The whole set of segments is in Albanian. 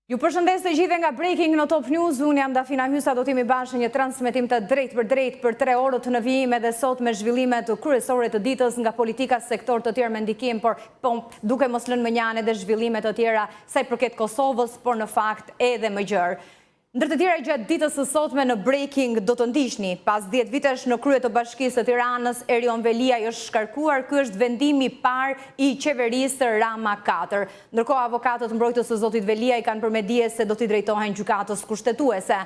Ju përshëndes të gjithë nga Breaking në Top News, unë jam Dafina Hysa, do t'jemi bashkë një transmetim të drejt për 3 orët në vijim edhe sot me zhvillimet kryesore të ditës nga politika sektor të tjerë me ndikim, por duke mos lënë më njane dhe zhvillimet të tjera sa i përket Kosovës, por në fakt edhe më gjërë. Ndër të tjera gjatë ditës së sotme në Breaking do të ndiqni, pas 10 vitesh në krye të Bashkisë së Tiranës, Erion Velia është shkarkuar, ky është vendimi i parë i qeverisë Rama 4. Ndërkohë avokatët mbrojtës së zotit Velia i kanë për me dije se do t'i drejtohen gjykatës kushtetuese.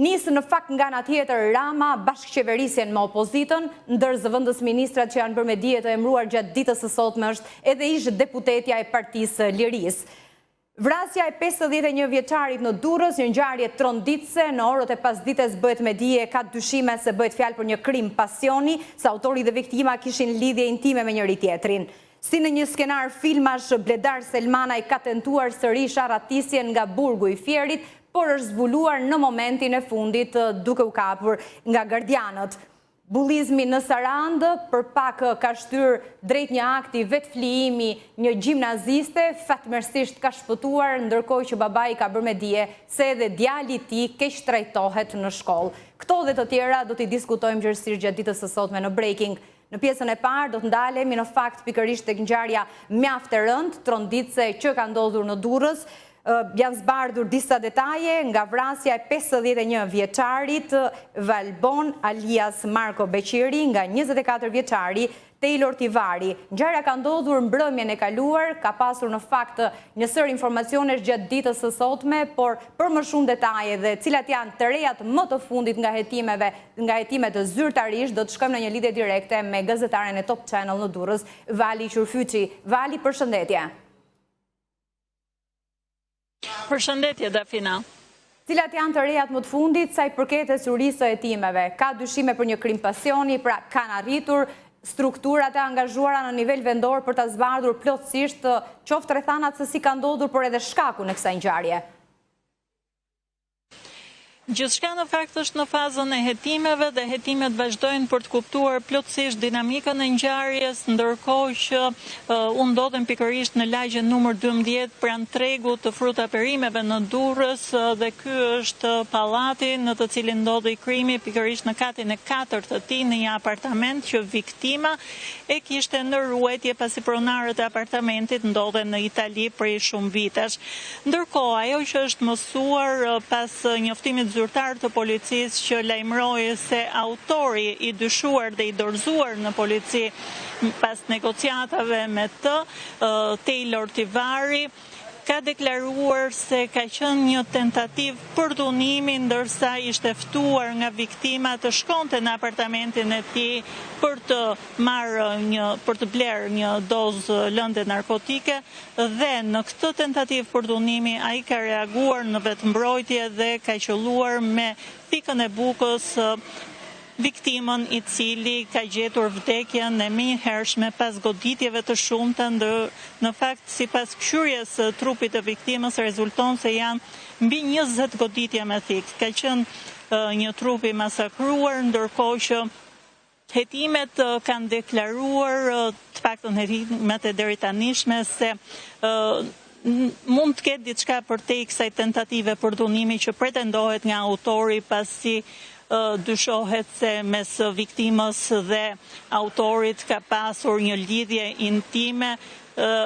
Nisë në fakt nga ana tjetër Rama bashkëqeverisjen me opozitën, ndër zëvendës ministrat që janë për me dije të emëruar gjatë ditës së sotme është edhe ish deputetja e Partisë Lirisë. Vrasja e 51 vjeçarit në Durrës, një ngjarje tronditëse, në orët e pasdites bëhet me dije ka dyshime se bëhet fjalë për një krim pasioni, se autori dhe viktima kishin lidhje intime me njëri tjetrin. Si në një skenar filmash, Bledar Selmanaj ka tentuar sërish arratisjen nga burgu i Fierit, por është zbuluar në momentin e fundit duke u kapur nga gardianët. Bullizmi në Sarandë për pak ka shtyr drejt një akti vetë flijimi një gjimnaziste, fatmirësisht ka shpëtuar, ndërkohë që babai ka bërë me dije se edhe djali i tij keq trajtohet në shkollë. Këto dhe të tjera do t'i diskutojmë gjërësisht gjatë ditës së sotme në Breaking. Në pjesën e parë do të ndalemi në fakt pikërisht tek ngjarja mjaft e rëndë, tronditëse që ka ndodhur në Durrës. Janë zbardhur disa detaje nga vrasja e 51 vjeçarit Valbon alias Marko Beqiri nga 24 vjeçari Taylor Tivari. Ngjarja ka ndodhur mbrëmjen e kaluar, ka pasur në fakt një sër informacionesh gjatë ditës së sotme, por për më shumë detaje dhe cilat janë të rejat më të fundit nga hetimet zyrtarisht, do të shkojmë në një lidhje direkte me gazetaren e Top Channel në Durrës, Vali Qurfyçi. Vali, përshëndetje. Përshëndetje, Dafina. Cilat janë të rejat më të fundit sa i përket e surisë së hetimeve? Ka dyshime për një krim pasioni, pra kanë arritur strukturat e angazhuara në nivel vendor për ta zbardhur plotësisht qoftë rrethanat se si ka ndodhur, por edhe shkakun e kësaj ngjarje? Gjithçka në fakt është në fazën e hetimeve dhe hetimet vazhdojnë për të kuptuar plotësisht dinamikën e ngjarjes, ndërkohë që u ndodhem pikërisht në lagjen numër 12 pranë tregut të frutaperimeve në Durrës dhe ky është pallati në të cilin ndodhi krimi, pikërisht në katin e 4 të tij në një apartament që viktima e kishte në ruajtje pasi pronarët e apartamentit ndodhen në Itali prej shumë vitesh. Ndërkohë ajo që është mësuar pas njoftimit zyrtar të policisë që lajmëroi se autori i dyshuar dhe i dorëzuar në polici pas negociatave me të, Taylor Tivari, ka deklaruar se ka qenë një tentativë përdhunimi ndërsa ishte ftuar nga viktima të shkonte në apartamentin e tij për të blerë një dozë lëndë narkotike dhe në këtë tentativë përdhunimi ai ka reaguar në vetmbrojtje dhe ka qelluar me pikën e bukës viktimën i cili ka gjetur vdekjen e menjëhershme pas goditjeve të shumta, në fakt sipas këshyrjes së trupit të viktimës rezulton se janë mbi 20 goditje me thik. Ka qenë një trup i masakruar, ndërkohë që hetimet kanë deklaruar, të paktën hetimet e deritanishme, se mund të ketë diçka përtej kësaj tentative përdhunimi që pretendohet nga autori pasi dyshohet se mes viktimës dhe autorit ka pasur një lidhje intime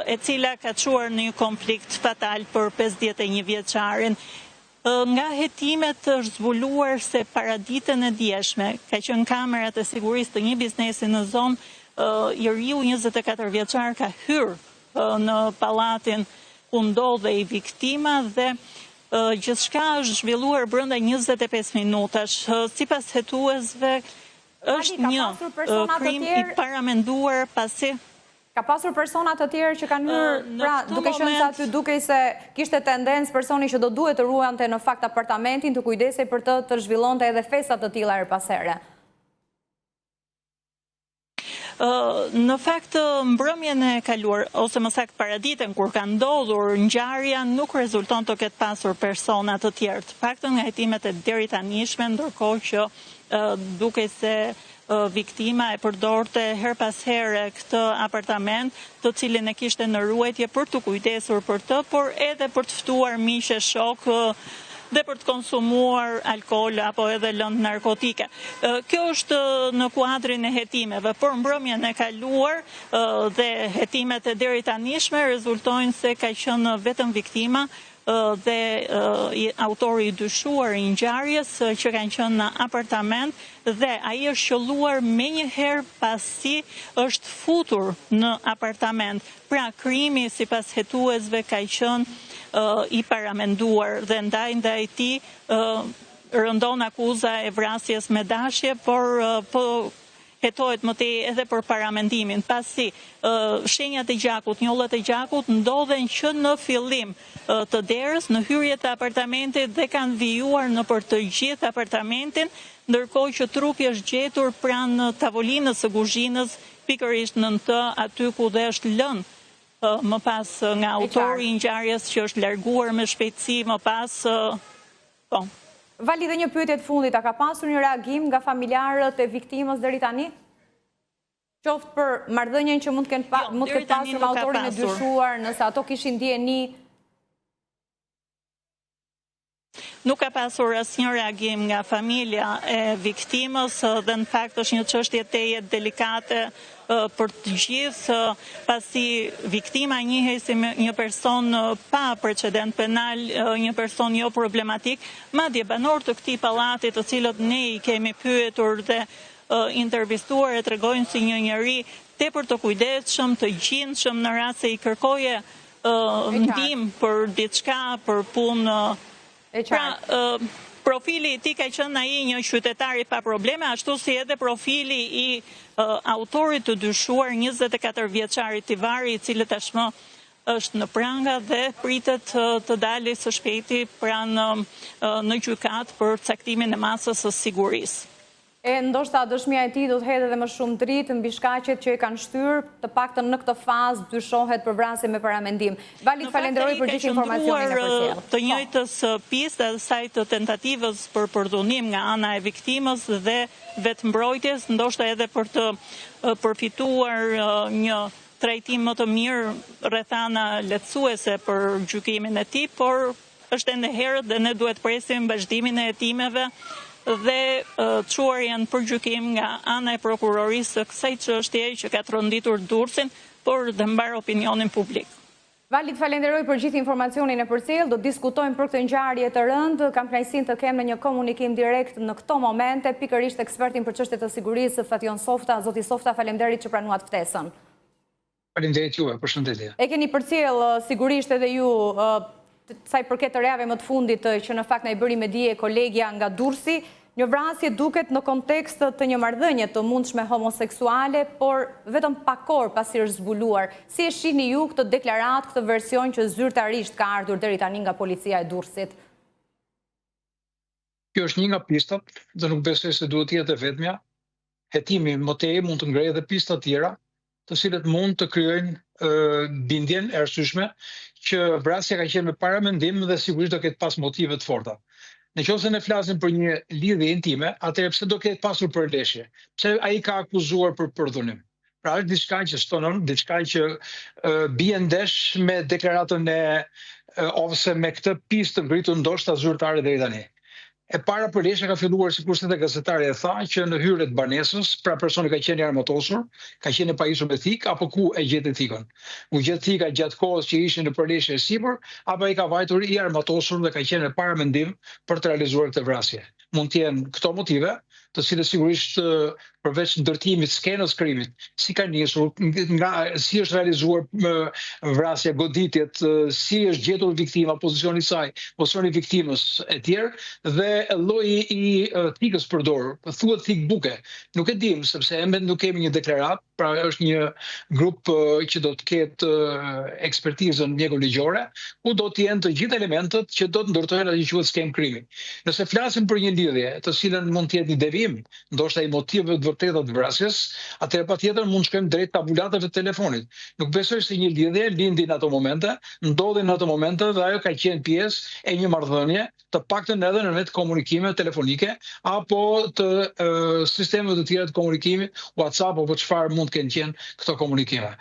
e cila ka çuar në një konflikt fatal për 51 vjeçarin. Nga hetimet është zbuluar se paraditën e djeshme ka qenë kamerat e sigurisë të një biznesi në zonë, njeriu 24 vjeçar ka hyrë në pallatin ku ndodhej viktima dhe gjithçka është zhvilluar brenda 25 minutash. Sipas hetuesve është një krim i paramenduar pasi ka pasur persona të tjerë që kanë hyrë, pra duke qenë se aty dukej se kishte tendencë personi që do duhet të ruante në fakt apartamentin të kujdesej për të zhvillonte edhe festa të tilla her pas here. Në fakt, mbrëmjen e kaluar, ose më saktë paraditën kur ka ndodhur ngjarja, nuk rezulton të ketë pasur persona të tjerë. Të paktën nga hetimet e deri tanishme, ndërkohë që duke se viktima e përdorte her pas here këtë apartament, të cilin e kishte në ruajtje për të kujdesur për të, por edhe për të ftuar miqe, shok dhe për të konsumuar alkool apo edhe lëndë narkotike. Kjo është në kuadrin e hetimeve, por mbrëmjen e kaluar dhe hetimet e deri tanishme rezultojnë se ka qenë vetëm viktima dhe autori i dyshuar i ngjarjes që kanë qenë në apartament dhe ai është qelluar menjëherë pasi është futur në apartament. Pra krimi sipas hetuesve ka qenë i paramenduar dhe ndaj tij rëndon akuza e vrasjes me dashje, por po hetohet më tej edhe për paramendimin, pasi shenjat e gjakut, njollat e gjakut ndodhen që në fillim të derës, në hyrje të apartamentit dhe kanë vijuar nëpër të gjithë apartamentin, ndërkohë që trupi është gjetur pranë tavolinës së kuzhinës, pikërisht nën të aty ku dhe është lënë më pas nga autori i ngjarjes që është larguar me shpejtësi më pas. Vali, dhe një pyetje të fundit, a ka pasur një reagim nga familjarët e viktimës deri tani? Qoftë për marrëdhënien që mund të ketë pasur me autorin e dyshuar, nëse ato kishin ndjeni? Nuk ka pasur asnjë reagim nga familja e viktimës dhe në fakt është një çështje teje delikate për të gjithë, pasi viktima njihet si një person pa precedent penal, një person jo problematik, madje banor të këtij pallati, të cilët ne i kemi pyetur dhe intervistuar, e tregojnë si një njeri tepër të kujdesshëm, të gjinshëm në rast se i kërkoje ndihmë për diçka, për punë. Pra, profili i tij ka qenë ai një qytetar i pa probleme, ashtu si edhe profili i autorit të dyshuar, 24 vjeçari Tivari, i cili tashmë është në pranga dhe pritet të dalë së shpejti në gjykat për caktimin e masës së sigurisë. E ndoshta dëshmia e tij do të hedhë edhe më shumë dritë mbi shkaqet që e kanë shtyr, të paktën në këtë fazë dyshohet për vrasje me paramendim. Vali, falenderoj për gjithë informacionin e përcjellur. Të njëjtës pistë dhe saj të tentativës për përdhunim nga ana e viktimës dhe vetmbrojtjes, ndoshta edhe për të përfituar një trajtim më të mirë rrethana lehtësuese për gjykimin e tij, por është ende herët dhe ne duhet presim vazhdimin e hetimeve dhe çuarjen për gjykim nga ana e prokurorisë së kësaj çështje që ka tronditur Durrësin, por dhe mbar opinionin publik. Vali, falenderoj për gjithë informacionin e përcjellë, do diskutojmë për këtë ngjarje të rëndë, kam kënaqësinë të kem në një komunikim direkt në këto momente, pikërisht ekspertin për çështjet të sigurisë, Fation Softa. Zoti Softa, faleminderit që pranuat ftesën. Faleminderit juve, përshëndetje. E keni përcjell sigurisht edhe ju sa i përket të rejave më të fundit që në fakt na i bëri me dije kolegja nga Durrësi, një vrasje duket në kontekst të një marrëdhënie të mundshme homoseksuale, por vetëm pak kohë pasi është zbuluar. Si e shihni ju këtë deklaratë, këtë version që zyrtarisht ka ardhur deri tani nga policia e Durrësit? Kjo është një nga pistat, dhe nuk besoj se duhet të jetë e vetmja. Hetimi më tej mund të ngrejë edhe pista tjera, të cilët mund të krijojnë bindjen e arsyeshme që vrasja ka qenë me paramendim dhe sigurisht do ketë pas motive të forta. Nëse ne flasim për një lidhje intime, atëherë pse do ketë pasur përleshje? Pse ai ka akuzuar për përdhunim? Pra është diçka që stonon, diçka që bie ndesh me deklaratën ose me këtë pistë ngritur ndoshta zyrtare deri tani. E para përleshja ka filluar, sikur se gazetari e tha, që në hyrje të banesës, pra personi ka qenë i armatosur, ka qenë pajisur me thikë, apo ku e gjetë thikën? U gjet thika gjatë kohës që ishin në përleshje e sipër, apo ai ka vajtur i armatosur dhe ka qenë me paramendim për të realizuar këtë vrasje? Mund të jenë këto motive, të cilët sigurisht përveç ndërtimit skenës krimit, si ka nisur, si është realizuar vrasja, goditjet, si është gjetur viktima, pozicioni i saj, pozicioni i viktimës e tjerë, dhe lloji i thikës përdorur, thuhet thikë buke. Nuk e dim sepse ende nuk kemi një deklaratë, pra është një grup që do të ketë ekspertizën mjekoligjore, ku do të jenë të gjithë elementët që do të ndërtojnë atë që quhet skemë krimi. Nëse flasim për një lidhje, të cilën mund të jetë një devijim verifikim, ndoshta i motiveve të vërteta të vrasjes, atëherë patjetër mund shkojmë drejt tabulatave të telefonit. Nuk besoj se një lidhje lindi në ato momente, ndodhi në ato momente dhe ajo ka qenë pjesë e një marrëdhënie, të paktën edhe në vetë komunikime telefonike apo të sistemeve të tjera të komunikimit, WhatsApp apo çfarë mund të kenë qenë këto komunikime.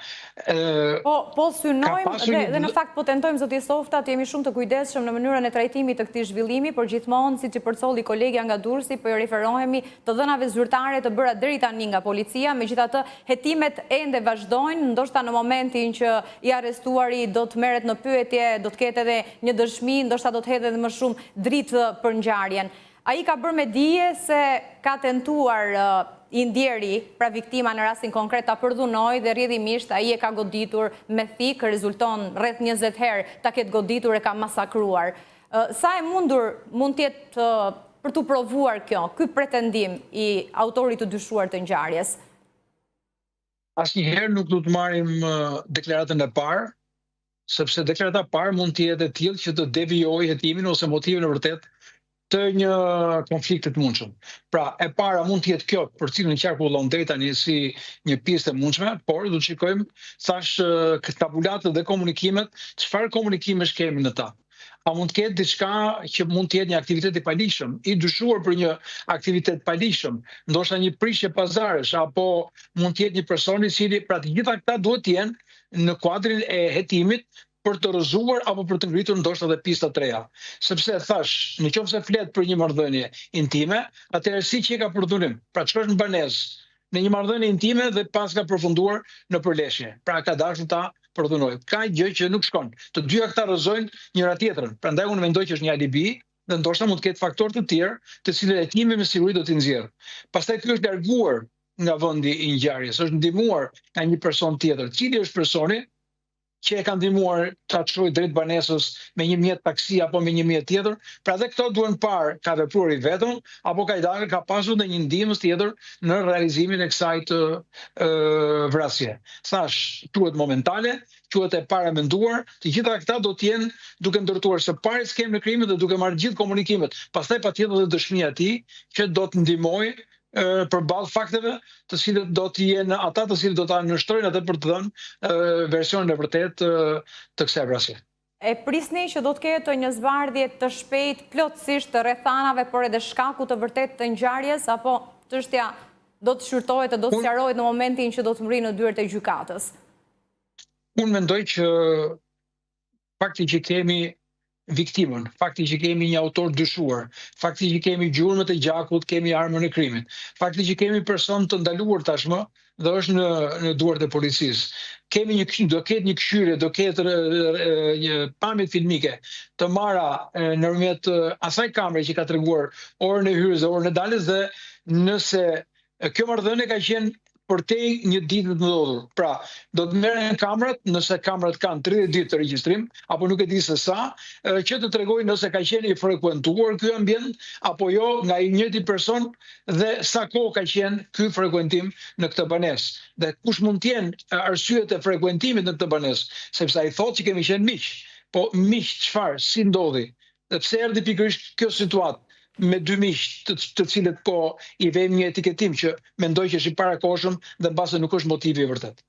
Po synojmë dhe në fakt po tentojmë zoti Softa të jemi shumë të kujdesshëm në mënyrën e trajtimit të këtij zhvillimi, por gjithmonë siç i përcolli kolegja nga Durrësi, po i referohemi të dhënave zyrtare të bëra deri tani nga policia, megjithatë hetimet ende vazhdojnë, ndoshta në momentin që i arrestuari do të merret në pyetje, do të ketë edhe një dëshmi, ndoshta do të hedhë edhe më shumë dritë për ngjarjen. Ai ka bërë me dije se ka tentuar i ndjeri, pra viktima në rastin konkret ta përdhunoj dhe rrjedhimisht ai e ka goditur me thikë, rezulton rreth 20 herë ta ketë goditur e ka masakruar. Sa e mundur mund të jetë për të provuar ky pretendim i autorit të dyshuar të ngjarjes? Asnjëherë nuk do të marrim deklaratën e parë, sepse deklarata e parë mund të jetë e tillë që të devijojë hetimin ose motivin e vërtet të një konflikti të mundshëm. Pra, e para mund të jetë kjo për cilën qarkullon deri tani si një pjesë e mundshme, por do të shikojmë thash tabulatët dhe komunikimet, çfarë komunikimesh kemi në ta. A mund të ketë diçka që mund të jetë një aktivitet i paligjshëm, i dyshuar për një aktivitet paligjshëm, ndoshta një prishje pazaresh, apo mund të jetë një person i cili, pra të gjitha këta duhet të jenë në kuadrin e hetimit për të rrëzuar apo për të ngritur ndoshta edhe pista të reja. Sepse thash, nëse flet për një marrëdhënie intime, atëherë si që ka përdhurim. Pra ç'është në banesë në një marrëdhënie intime dhe pas ka përfunduar në përleshje. Pra ka dashur ta përdhunoj. Ka gjë që nuk shkon. Të dyja këta rrëzojnë njëra tjetrën. Prandaj unë mendoj që është një alibi dhe ndoshta mund të ketë faktorë të tjerë, të cilët hetimi me siguri do t'i nxjerrë. Pastaj ky është larguar nga vendi i ngjarjes, është ndihmuar nga një person tjetër. Cili është personi që e ka ndihmuar ta çojë drejt banesës me një mjet taksi apo me një mjet tjetër, pra dhe këto duhen parë ka vepruar i vetëm apo ka pasur dhe një ndihmës tjetër në realizimin e kësaj të vrasje. Thash, quhet momentale, quhet e paramenduar, të gjitha këta do të jenë duke ndërtuar së pari skemën e krimit dhe duke marrë gjithë komunikimet. Pastaj patjetër edhe dëshmia e tij që do të ndihmojë përballë fakteve të cilët do të jenë ata të cilët do ta nështrojnë atë për të dhënë versionin e vërtetë të kësaj vrasje. E prisni që do të ketë një zbardhje të shpejtë plotësisht të rrethanave, por edhe shkaku të vërtetë të ngjarjes, apo çështja do të shqyrtohet e do të sqarohet në momentin që do të mrinë në dyert e gjykatës? Unë mendoj që fakti që kemi viktimën, fakti që kemi një autor dyshuar, fakti që kemi gjurmët e gjakut, kemi armën e krimit, fakti që kemi person të ndaluar tashmë dhe është në duart e policisë. Do ketë një këshyrje, do ketë një pamje filmike të marra nëpërmjet asaj kamere që ka treguar orën e hyrjes dhe orën e daljes dhe nëse kjo marrëdhënie ka qenë përtej një ditë të ndodhur. Pra, do të merren kamerat, nëse kamerat kanë 30 ditë të regjistrim, apo nuk e di se sa, që të tregojnë nëse ka qenë i frekuentuar ky ambient, apo jo nga i njëjti person dhe sa kohë ka qenë ky frekuentim në këtë banesë. Dhe kush mund të jenë arsyet e frekuentimit në këtë banesë, sepse ai thotë që kemi qenë miq. Po miq çfarë, si ndodhi? Dhe pse erdhi pikërisht kjo situatë? Me dy miq të cilët po i vëmë një etiketim që mendoj që është i parakohshëm dhe mbase nuk është motivi i vërtet.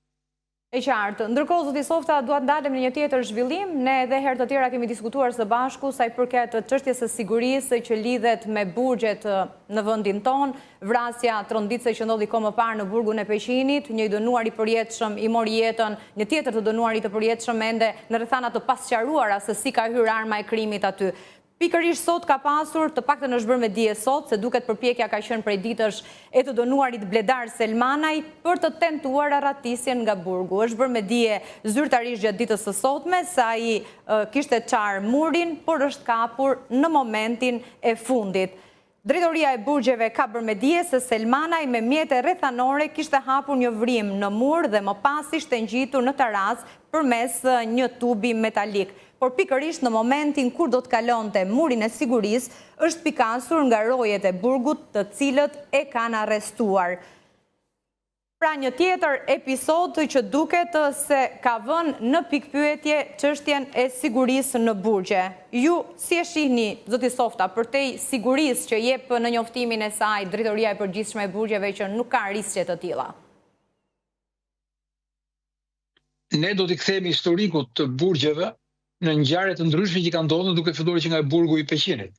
E qartë. Ndërkohë, zoti Softa, duat ndalem në një tjetër zhvillim. Ne edhe herë të tjera kemi diskutuar së bashku sa i përket çështjes së sigurisë që lidhet me burgjet në vendin ton, vrasja tronditse që ndodhi kohë më parë në burgun e Peqinit, një i dënuar i përjetshëm i mori jetën, një tjetër të dënuarit të përjetshëm ende në rrethana të pasqaruara se si ka hyrë arma e krimit aty. Pikërisht sot ka pasur, të paktën është bërë me dije sot, se duket përpjekja ka qenë prej ditësh e të dënuarit Bledar Selmanaj për të tentuar arratisjen nga burgu. Është bërë me dije zyrtarisht gjatë ditës së sotme, sa ai kishte çarë murin, por është kapur në momentin e fundit. Drejtoria e burgjeve ka bërë me dije se Selmanaj me mjete rrethanore kishte hapur një vrim në mur dhe më pas ishte ngjitur në taraz përmes një tubi metalik. Por pikërisht në momentin kur do të kalonte murin e sigurisë, është pikasur nga rojet e burgut të cilët e kanë arrestuar. Pra një tjetër episod që duket se ka vënë në pikpyetje çështjen e sigurisë në burgje. Ju si e shihni, zoti Softa, përtej sigurisë që jep në njoftimin e saj Drejtoria e Përgjithshme e Burgjeve që nuk ka riske të tilla? Ne do t'i kthehemi historikut të burgjeve në ngjarje të ndryshme që kanë ndodhur duke filluar që nga burgu i Peqinit.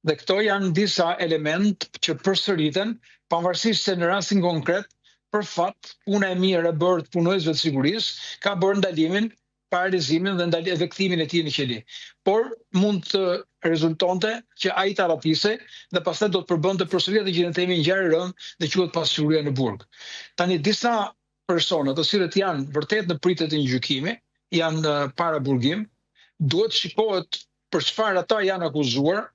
Dhe këto janë disa element që përsëriten, pavarësisht se në rastin konkret, për fat, puna e mirë e bërë të punojësve të sigurisë ka bërë ndalimin, paralizimin dhe kthimin e tij në qeli. Por mund të rezultonte që ai ta rapisej dhe pastaj do të përbënte përsëri atë që ne themi ngjarje rënd dhe quhet pasiguria në burg. Tani disa persona të cilët janë vërtet në pritje të një gjykimi, janë para burgim, duhet shikohet për çfarë ata janë akuzuar,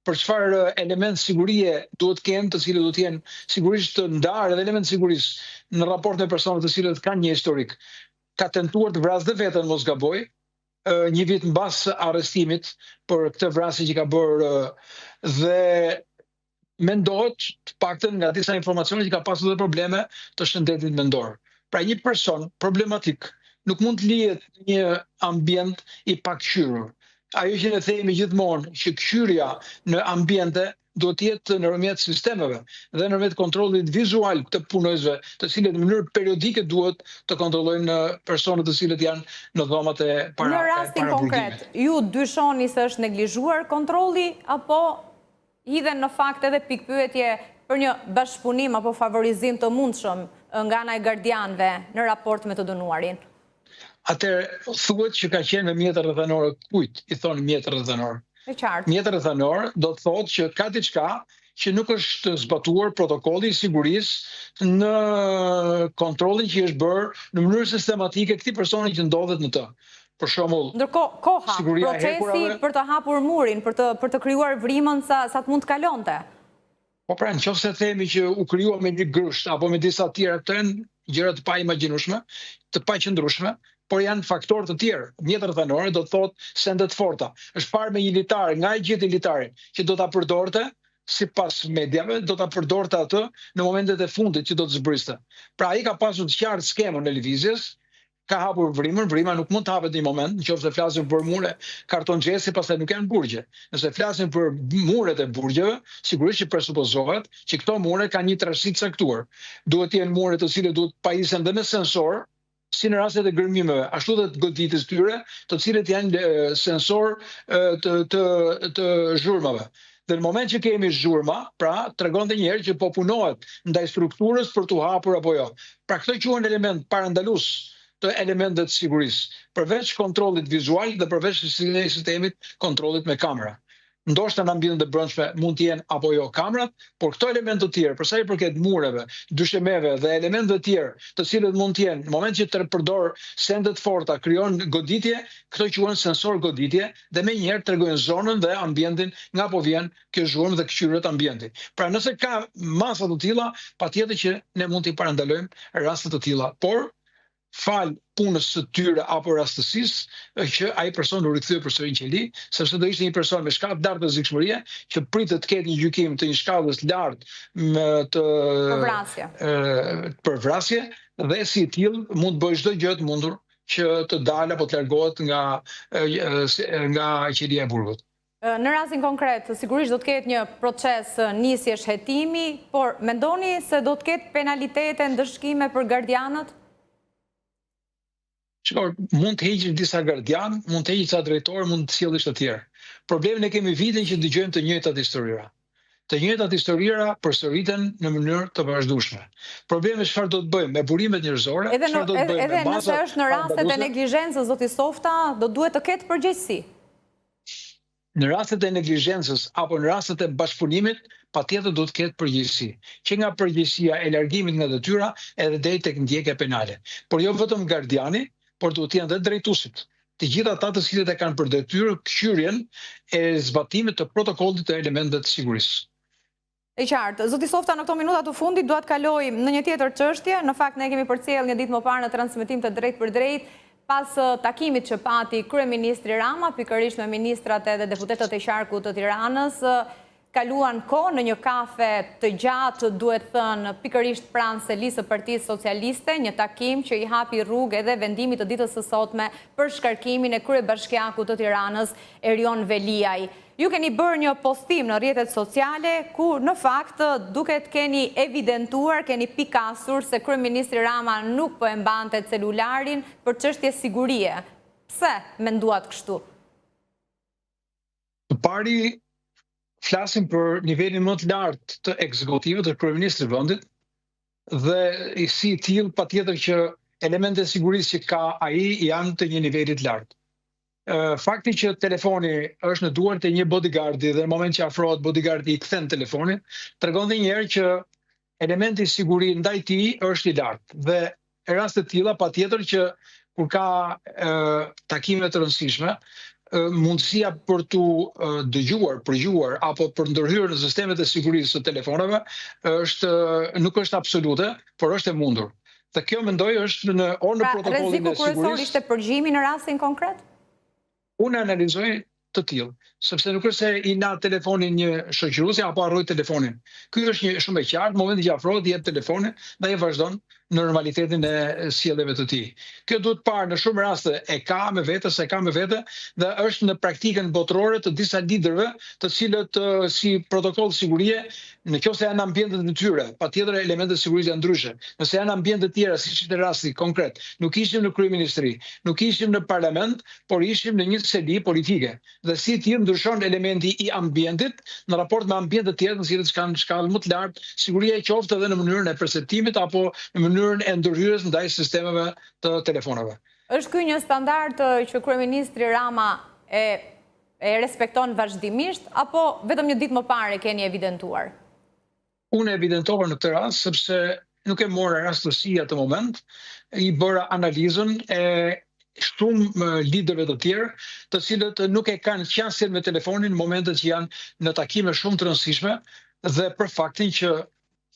për çfarë element sigurie duhet kenë, të cilët do të jenë sigurisht të ndarë dhe element sigurisë në raport me personat të cilët kanë një historik. Ka tentuar të vrasë dhe veten, mos gaboj, një vit mbas arrestimit për këtë vrasje që ka bërë dhe mendohet të paktën nga disa informacione që ka pasur dhe probleme të shëndetit mendor. Pra një person problematik nuk mund të lihet në një ambient i pakqyrur. Ajo që ne themi gjithmonë që këshyrja në ambiente duhet të jetë nëpërmjet sistemeve dhe nëpërmjet kontrollit vizual të punojësve, të cilët në mënyrë periodike duhet të kontrollojnë personat të cilët janë në dhomat e para. Në rastin konkret, ju dyshoni se është neglizhuar kontrolli apo hidhen në fakt edhe pikpyetje për një bashkëpunim apo favorizim të mundshëm nga ana e gardianëve në raport me të dënuarin? Atëherë thuhet që ka qenë me mjetër rrethanore. Kujt i thonë mjetër rrethanor? E qartë. Mjetër rrethanor do të thotë që ka diçka që nuk është zbatuar protokolli i sigurisë në kontrollin që është bërë në mënyrë sistematike këtij personi që ndodhet në të. Për shembull, ndërkohë koha, procesi për të hapur murin, për të krijuar vrimën sa të mund të kalonte. Po pra, nëse themi që u krijua me një grysht apo me disa tjera, këto janë gjëra të paimagjinueshme, të paqëndrueshme, por janë faktorë të tjerë. Mjetër rrethanore do të thotë sende të forta. Është parë me një litar, nga i gjeti litarin, që do ta përdorte sipas mediave, do ta përdorte atë në momentet e fundit që do të zbriste. Pra ai ka pasur të qartë skemën e lëvizjes, ka hapur vrimën, vrima nuk mund të hapet në një moment, nëse flasim për mure karton xhesi, pastaj nuk janë burgje. Nëse flasim për muret e burgjeve, sigurisht që presupozohet që këto mure kanë një trashësi të caktuar. Duhet të jenë mure të cilët duhet pajisen dhe me sensor, si në rastet e gërmimeve, ashtu dhe të goditjes tyre, të cilët janë sensor të zhurmave. Dhe në moment që kemi zhurma, pra tregon edhe një herë që po punohet ndaj strukturës për t'u hapur apo jo. Pra këto quhen element parandalues të elementet të sigurisë, përveç kontrollit vizual dhe përveç sistemit kontrollit me kamera. Ndoshta në ambientet e brendshme mund të jenë apo jo kamerat, por këto elemente të tjera, për sa i përket mureve, dyshemeve dhe elementeve të tjera, të cilët mund të jenë në moment që të përdor sende të forta, krijon goditje, këto quhen sensor goditje dhe menjëherë tregojnë zonën dhe ambientin nga po vjen kjo zhurmë dhe këqyrët ambienti. Pra nëse ka masa të tilla, patjetër që ne mund t'i parandalojmë raste të tilla, por fal punës së tyre apo rastësisë që ai person u rikthyej përsëri në qeli, sepse do ishte një person me shkallë të lartë rrezikshmërie që pritet të ketë një gjykim të një shkallës të lartë për vrasje dhe si i tillë mund të bëjë çdo gjë të mundur që të dalë apo të largohet nga qelia e burgut. Në rastin konkret, sigurisht do të ketë një proces nisjesh hetimi, por mendoni se do të ketë penalitete, ndëshkime për gardianët? Mund të heqin disa gardian, mund të heqin disa drejtorë, mund të sjellësh të tjerë. Problemin e kemi vitin që dëgjojmë të njëjtat historira. Të njëjtat historira përsëriten në mënyrë të vazhdueshme. Problemi është çfarë do të bëjmë me burimet njerëzore, çfarë do të bëjmë me edhe nëse është në rastet e neglizhencës, zoti Softa, do duhet të ketë përgjegjësi. Në rastet e neglizhencës apo në rastet e bashkëpunimit, patjetër do të ketë përgjegjësi. Që nga përgjegjësia e largimit nga detyra edhe deri tek ndjekja penale. Por jo vetëm gardiani, por duhet të jenë dhe drejtuesit. Të gjithë ata të cilët e kanë për detyrë këshyrjen e zbatimit të protokollit të elementeve të sigurisë. E qartë, zoti Softa, në këto minuta të fundit dua të kaloj në një tjetër çështje. Në fakt ne kemi përcjell një ditë më parë në transmetim të drejtë për drejtë pas takimit që pati kryeministri Rama, pikërisht me ministrat edhe deputetët e qarkut të Tiranës, kaluan kohë në një kafe të gjatë, duhet thënë pikërisht pranë selisë së Partisë Socialiste, një takim që i hapi rrugë edhe vendimit të ditës së sotme për shkarkimin e kryebashkiakut të Tiranës, Erion Veliaj. Ju keni bërë një postim në rrjetet sociale, ku në fakt duket keni evidentuar, keni pikasur se kryeministri Rama nuk po e mbante celularin për çështje sigurie. Pse menduat kështu? Të pari, flasim për nivelin më të lartë të ekzekutivit të kryeministrit vendit dhe si i tillë patjetër që elementet e sigurisë që ka ai janë të një niveli të lartë. Fakti që telefoni është në duart e një bodyguardi dhe në moment që afrohet bodyguardi i kthen telefonin, tregon edhe një herë që elementi i sigurisë ndaj tij është i lartë. Dhe në raste të tilla patjetër që kur ka takime të rëndësishme, mundësia për tu dëgjuar, përgjuar apo për ndërhyrë në sistemet e sigurisë të telefonave nuk është absolute, por është e mundur. Dhe kjo mendoj është në protokollin e sigurisë. Rreziku kryesor ishte përgjimi në rastin konkret? Unë analizoj të tillë, sepse nuk është se i na telefonin një shoqëruesi apo harroi telefonin. Ky është një shumë e qartë, në momentin që afrohet i jep telefonin dhe ai vazhdon në normalitetin e sjelljeve të tij. Kjo duhet parë në shumë raste e ka me vete dhe është në praktikën botërore të disa liderëve, të cilët si protokoll sigurie, nëse janë ambientet në tyre, patjetër elementet sigurisë janë ndryshe. Nëse janë ambiente të tjera, siç ishte rasti konkret, nuk ishim në kryeministri, nuk ishim në parlament, por ishim në një seli politike. Dhe si tillë ndryshon elementi i ambientit në raport me ambiente të tjera, të cilët kanë shkallë më të lartë, siguria e qoftë edhe në mënyrën e perceptimit apo në mënyrën e ndërhyrjes ndaj sistemeve të telefonave. Është ky një standard që kryeministri Rama e respekton vazhdimisht apo vetëm një ditë më parë keni evidentuar? Unë evidentova në këtë rast sepse nuk e mora rastësi atë moment, i bëra analizën e shumë liderëve të tjerë, të cilët nuk e kanë qasjen me telefonin në momentet që janë në takime shumë të rëndësishme dhe për faktin që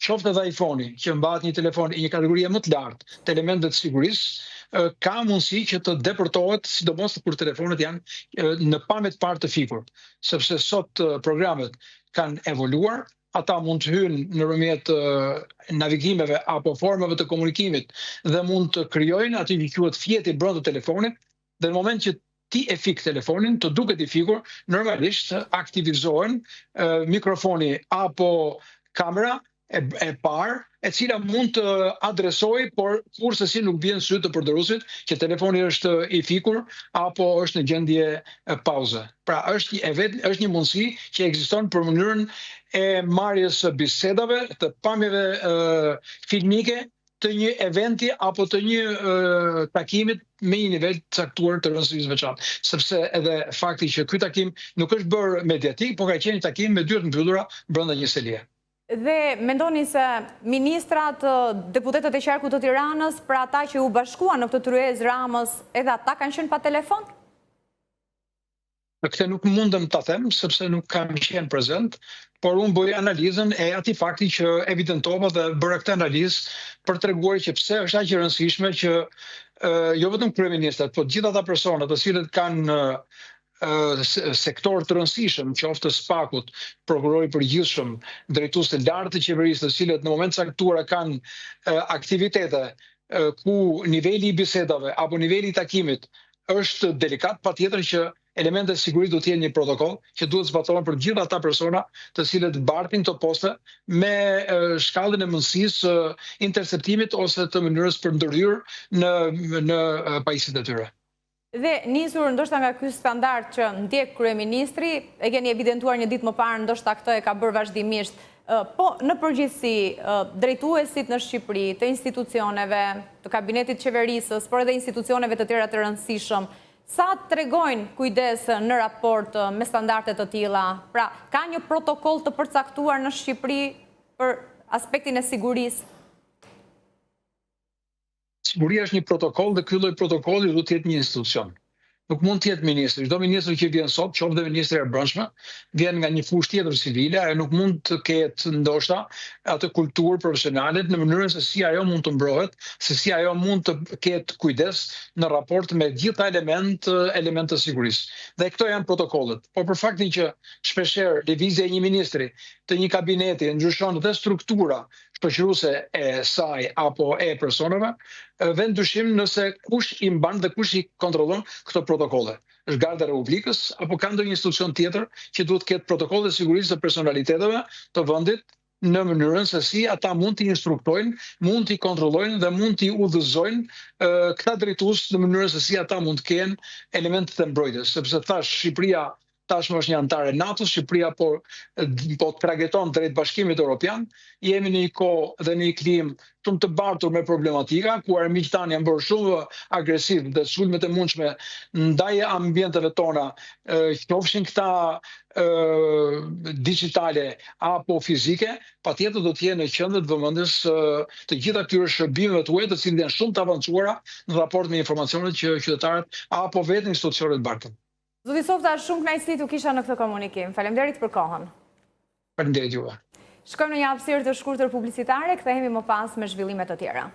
qoftë edhe iPhone-i, që mbahet një telefon i një kategorie më të lartë të elementeve të sigurisë, ka mundësi që të depërtohet, sidomos kur telefonet janë në pamje të parë të fikur, sepse sot programet kanë evoluar, ata mund të hyjnë nëpërmjet navigimeve apo formave të komunikimit dhe mund të krijojnë atë që quhet fjeti brenda telefonit, dhe në moment që ti e fik telefonin, të duket i fikur, normalisht aktivizohen mikrofoni apo kamera e parë, e cila mund të adresoj, por kurse si nuk bjen sy të përdoruesit që telefoni është i fikur apo është në gjendje pauze. Pra është një mundësi që ekziston për mënyrën e marrjes së bisedave, të pamjeve filmike, të një eventi apo të një takimit me një nivel të caktuar të rëndësisë veçantë. Sepse edhe fakti që ky takim nuk është bërë mediatik, por ka qenë një takim me dyert mbyllura brenda një selie. Dhe mendoni se ministrat, deputetët e qarkut të Tiranës, për ata që u bashkuan në këtë tryezë Ramës, edhe ata kanë qenë pa telefon? Këtë nuk mundem ta them, sepse nuk kam qenë prezent, por unë bëj analizën e atij fakti që evidentova dhe bëra këtë analizë për treguar që pse është aq e rëndësishme që jo vetëm kryeministrat, por gjithë ata personat të cilët kanë sektor të rëndësishëm, qoftë SPAK-ut, prokurori i përgjithshëm, drejtues të lartë të qeverisë, të cilët në moment caktuara kanë aktivitete ku niveli i bisedave apo niveli i takimit është delikat, patjetër që elementet sigurisë duhet të jenë një protokoll që duhet zbatohen për gjithë ata persona të cilët bartin këto poste me shkallën e mundësisë interceptimit ose të mënyrës për ndërhyrje në pajisjet e tyre. Dhe nisur ndoshta nga ky standard që ndjek kryeministri, e keni evidentuar një ditë më parë, ndoshta këtë e ka bërë vazhdimisht, po në përgjithësi drejtuesit në Shqipëri, të institucioneve, të kabinetit qeverisës, por edhe institucioneve të tjera të rëndësishëm, sa tregojnë kujdes në raport me standarde të tilla? Pra, ka një protokoll të përcaktuar në Shqipëri për aspektin e sigurisë? Siguria është një protokoll dhe ky lloj protokolli duhet të jetë një institucion. Nuk mund të jetë ministri. Çdo ministër që vjen sot, qoftë dhe ministri e brendshme, vjen nga një fushë tjetër civile, ajo nuk mund të ketë ndoshta atë kulturë profesionale në mënyrën se si ajo mund të mbrohet, se si ajo mund të ketë kujdes në raport me gjitha element të sigurisë. Dhe këto janë protokollet. Por për faktin që shpeshherë lëvizja e një ministri të një kabineti ndryshon dhe struktura shoqëruese e saj apo e personave, vend dyshim nëse kush i mban dhe kush i kontrollon këto protokolle. Është Garda e Republikës apo ka ndonjë institucion tjetër që duhet të ketë protokolle sigurisë të personaliteteve të vendit në mënyrën se si ata mund t'i instruktojnë, mund t'i kontrollojnë dhe mund t'i udhëzojnë këta drejtues në mënyrën se si ata mund të kenë elementet e mbrojtjes, sepse thash Shqipëria tashmë është një anëtare e NATO-s, Shqipëria po tragëton drejt Bashkimit Evropian, jemi në një kohë dhe në një klim shumë të bartur me problematika, ku armiqtanë janë bërë shumë agresiv dhe sulmet e mundshme ndaj ambienteve tona, qofshin këta digjitale apo fizike, patjetër do të jenë në qendër të vëmendjes të gjitha këtyre shërbimeve të të cilët janë shumë të avancuara në raport me informacionet që qytetarët apo vetë institucionet bartën. Zoti Softa, shumë kënaqësi t'u kisha në këtë komunikim. Faleminderit për kohën. Faleminderit juve. Shkojmë në një hapësirë të shkurtër publicitare, kthehemi më pas me zhvillime të tjera.